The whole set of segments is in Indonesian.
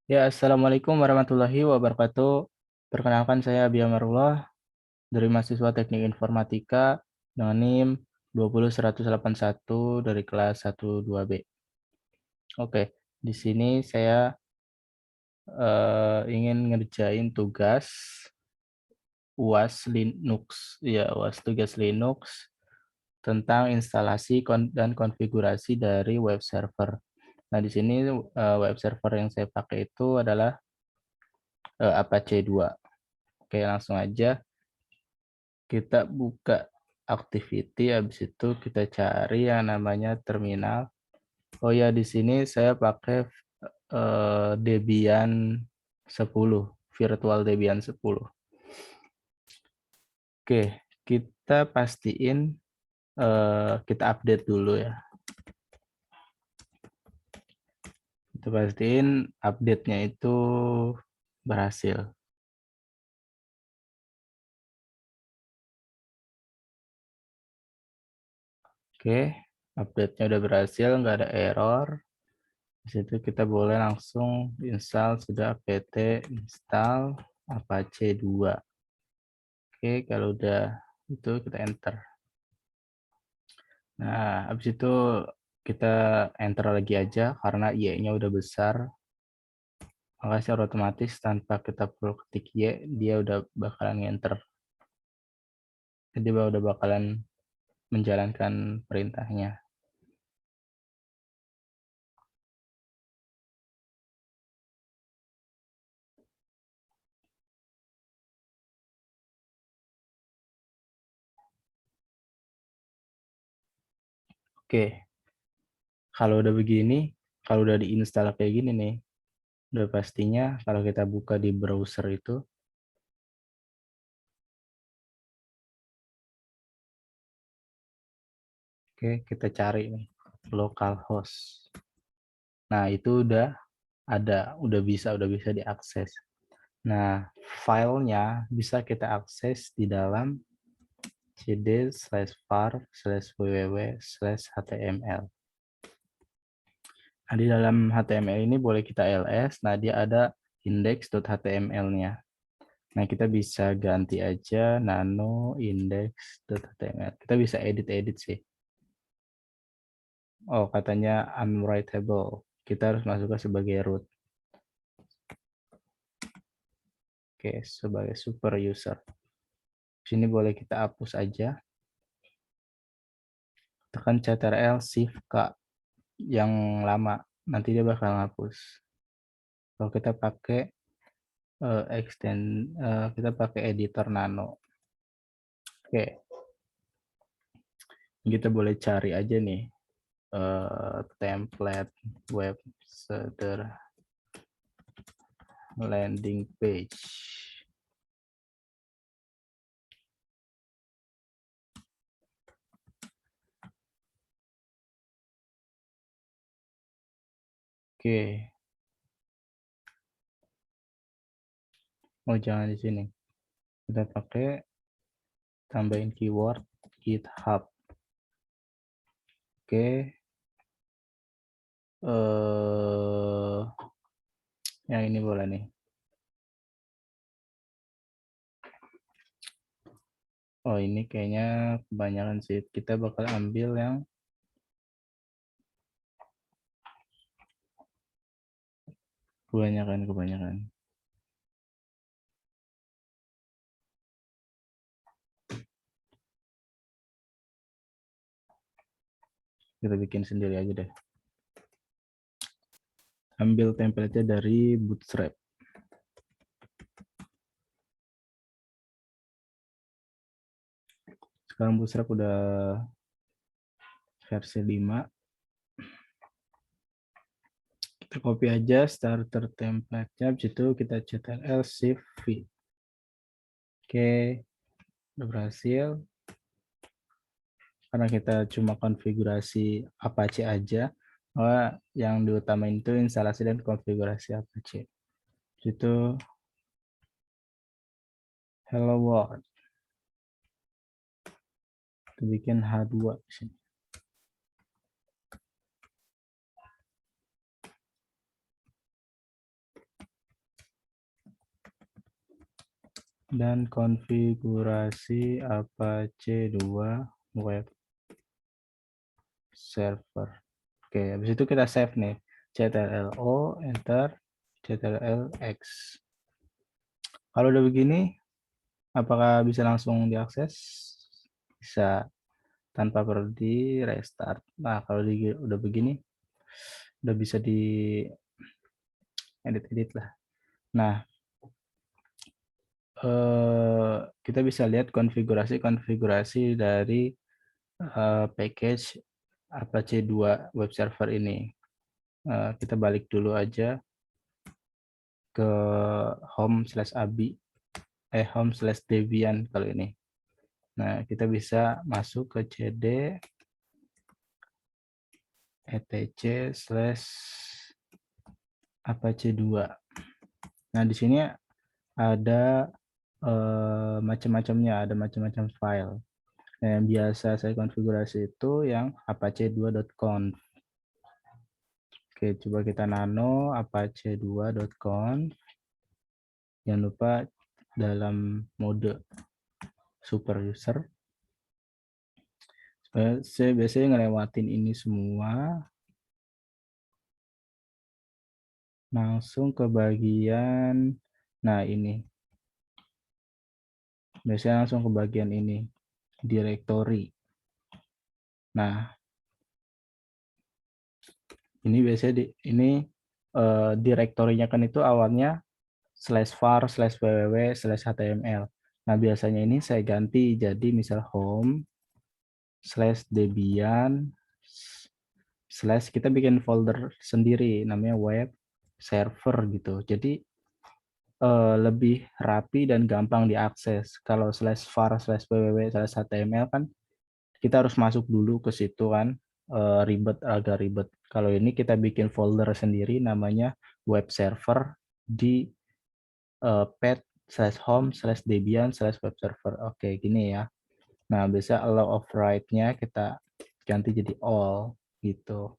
Ya, Assalamualaikum warahmatullahi wabarakatuh. Perkenalkan saya Abi Amarullah dari mahasiswa Teknik Informatika dengan NIM 20181 dari kelas 12B. Oke, di sini saya ingin ngerjain tugas UAS Linux, ya UAS tugas Linux tentang instalasi dan konfigurasi dari web server. Nah, di sini web server yang saya pakai itu adalah Apache 2. Oke, langsung aja kita buka activity, habis itu kita cari yang namanya terminal. Oh ya, di sini saya pakai Debian 10, virtual Debian 10. Oke, kita pastiin kita update dulu ya. Kita pastiin update-nya itu berhasil. Oke, update-nya udah berhasil, nggak ada error. Di situ kita boleh langsung install, sudah apt install Apache 2. Oke, kalau udah itu kita enter. Nah, habis itu kita enter lagi aja karena Y-nya udah besar. Maka secara otomatis tanpa kita perlu ketik Y, dia udah bakalan enter. Jadi dia udah bakalan menjalankan perintahnya. Oke, kalau udah begini, kalau udah diinstal kayak gini nih, udah pastinya kalau kita buka di browser itu, oke, kita cari nih localhost. Nah, itu udah ada, udah bisa diakses. Nah, filenya bisa kita akses di dalam cd/var/www/html. Nah, di dalam HTML ini boleh kita ls. Nah, dia ada index.html-nya. Nah, kita bisa ganti aja nano index.html. Kita bisa edit-edit sih. Oh, katanya unwritable. Kita harus masukkan sebagai root. Oke, sebagai super user. Sini boleh kita hapus aja. Tekan Ctrl Shift K yang lama, nanti dia bakal hapus. Kalau kita pakai kita pakai editor nano. Oke, kita boleh cari aja nih template web landing page. Oke, oh jangan di sini. Kita pakai tambahin keyword GitHub. Oke, yang ini boleh nih. Oh, ini kayaknya kebanyakan sih. Kita bakal ambil yang kebanyakan. Kita bikin sendiri aja deh. Ambil template-nya dari Bootstrap. Sekarang Bootstrap udah versi 5. Kita copy aja starter template-nya, habis itu kita ctrl shift V. Oke, udah berhasil. Karena kita cuma konfigurasi Apache aja, maka yang diutamain itu instalasi dan konfigurasi Apache. Itu hello world. Kita bikin H2 di sini. dan konfigurasi Apache 2 web server. Oke, habis itu kita save nih. Ctrl+O, enter, Ctrl+X. Kalau udah begini, apakah bisa langsung diakses? Bisa, tanpa perlu di restart. Nah, kalau udah begini, udah bisa di edit-edit lah. Nah, kita bisa lihat konfigurasi dari package Apache 2 web server ini. Kita balik dulu aja ke home/debian kalau ini. Nah, kita bisa masuk ke cd etc/apache 2. Nah, di sini ada macam-macamnya, ada macam-macam file. Nah, yang biasa saya konfigurasi itu yang apache2.conf. Oke, coba kita nano apache2.conf. Jangan lupa dalam mode super user. Saya biasanya ngelewatin ini semua. Langsung ke bagian, nah ini. Biasanya langsung ke bagian ini, directory. Nah, ini biasanya direktorinya kan itu awalnya /var/www/html. Nah, biasanya ini saya ganti jadi misal home/debian/ kita bikin folder sendiri namanya web server gitu. Jadi lebih rapi dan gampang diakses. Kalau /var/www/html kan kita harus masuk dulu ke situ kan, agak ribet. Kalau ini kita bikin folder sendiri namanya web server di path/home/debian/web server. Oke, gini ya. Nah, bisa allow of write-nya kita ganti jadi all gitu.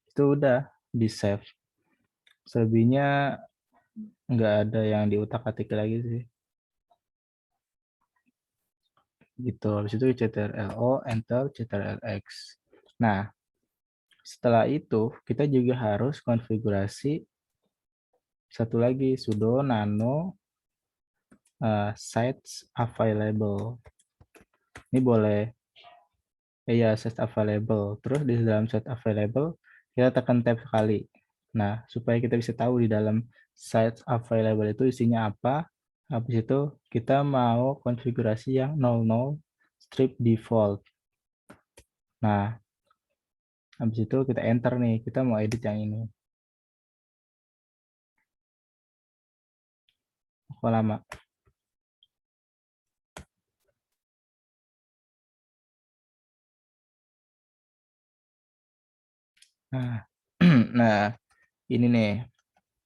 Itu udah di save. Selebihnya nggak ada yang diutak-atik lagi sih. Gitu. Habis itu Ctrl+O, enter, Ctrl+X. Nah, setelah itu kita juga harus konfigurasi satu lagi, sudo nano sites available. Ini boleh sites available. Terus di dalam site available kita tekan tab sekali. Nah, supaya kita bisa tahu di dalam sites available itu isinya apa. Habis itu kita mau konfigurasi yang 00 strip default. Nah, habis itu kita enter nih, kita mau edit yang ini. Kok lama? Nah, nah ini nih.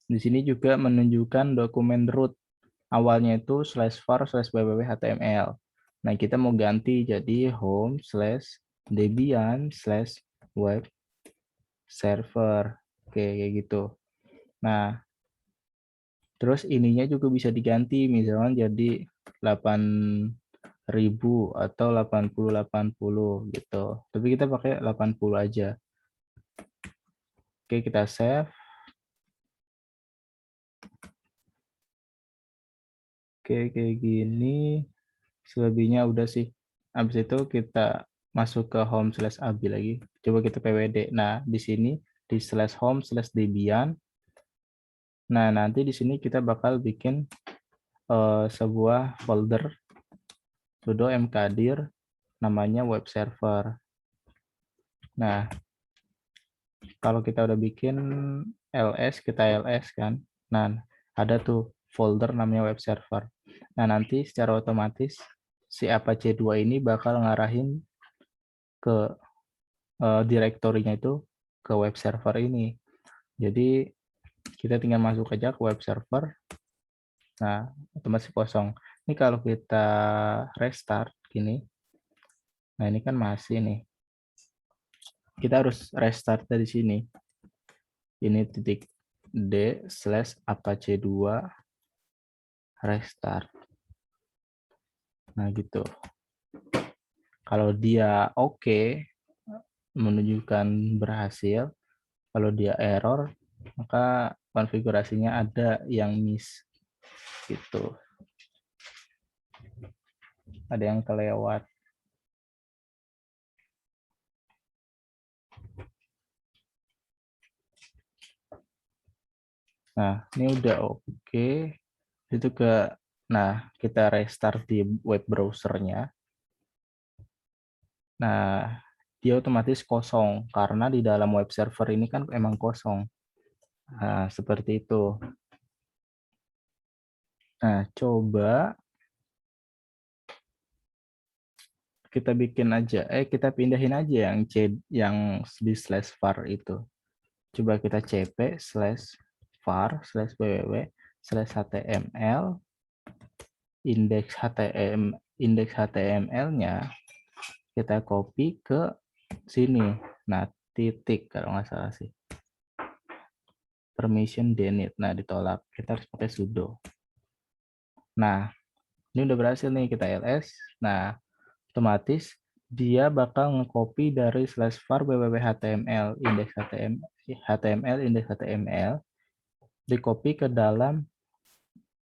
Di sini juga menunjukkan dokumen root. Awalnya itu /var/www.html. Nah, kita mau ganti jadi home/debian/web server. Oke, kayak gitu. Nah, terus ininya juga bisa diganti, misalnya jadi 8.000 atau 8080 gitu. Tapi kita pakai 80 aja. Oke, kita save. Oke, kayak gini. Selebihnya udah sih. Habis itu kita masuk ke home/abi lagi. Coba kita pwd. Nah, di sini di /home/debian. Nah, nanti di sini kita bakal bikin sebuah folder sudo mkdir namanya web server. Nah, kalau kita udah bikin ls, kita ls kan. Nah, ada tuh folder namanya web server. Nah, nanti secara otomatis si Apache 2 ini bakal ngarahin ke direktorinya itu ke web server ini. Jadi kita tinggal masuk aja ke web server. Nah, otomatis kosong. Ini kalau kita restart gini. Nah, ini kan masih nih. Kita harus restart dari sini. Ini titik d/apache2 restart. Nah, gitu. Kalau dia oke, menunjukkan berhasil. Kalau dia error, maka konfigurasinya ada yang miss. Gitu. Ada yang kelewat. Nah, ini udah oke. Itu nah, kita restart di web browsernya. Nah, dia otomatis kosong karena di dalam web server ini kan emang kosong. Nah, seperti itu. Nah, coba kita bikin aja, kita pindahin aja yang di slash var itu. Coba kita cp slash var slash www slash html indeks HTML-nya kita copy ke sini. Nah, titik kalau nggak salah sih. Permission denied. Nah, ditolak. Kita harus pakai sudo. Nah, ini udah berhasil nih kita ls. Nah, otomatis dia bakal nge-copy dari slash var www html indeks html indeks html di copy ke dalam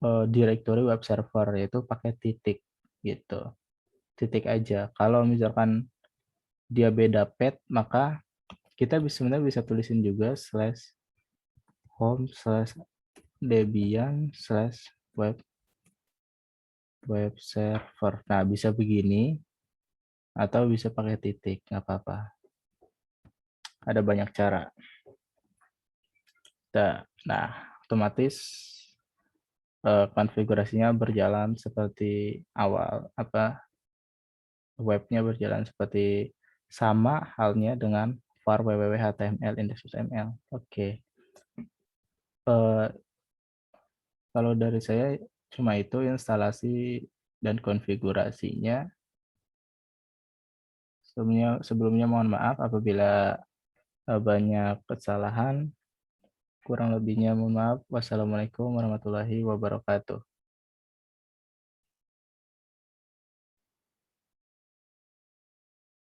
directory web server, yaitu pakai titik gitu. Titik aja. Kalau misalkan dia beda path, maka kita sebenarnya bisa tulisin juga slash home slash debian slash web server. Nah, bisa begini atau bisa pakai titik, nggak apa-apa. Ada banyak cara. Nah, otomatis konfigurasinya berjalan seperti awal, webnya berjalan seperti sama halnya dengan var www html index.html. Oke. Kalau dari saya cuma itu instalasi dan konfigurasinya. Sebelumnya mohon maaf apabila banyak kesalahan. Kurang lebihnya mohon maaf. Wassalamualaikum warahmatullahi wabarakatuh.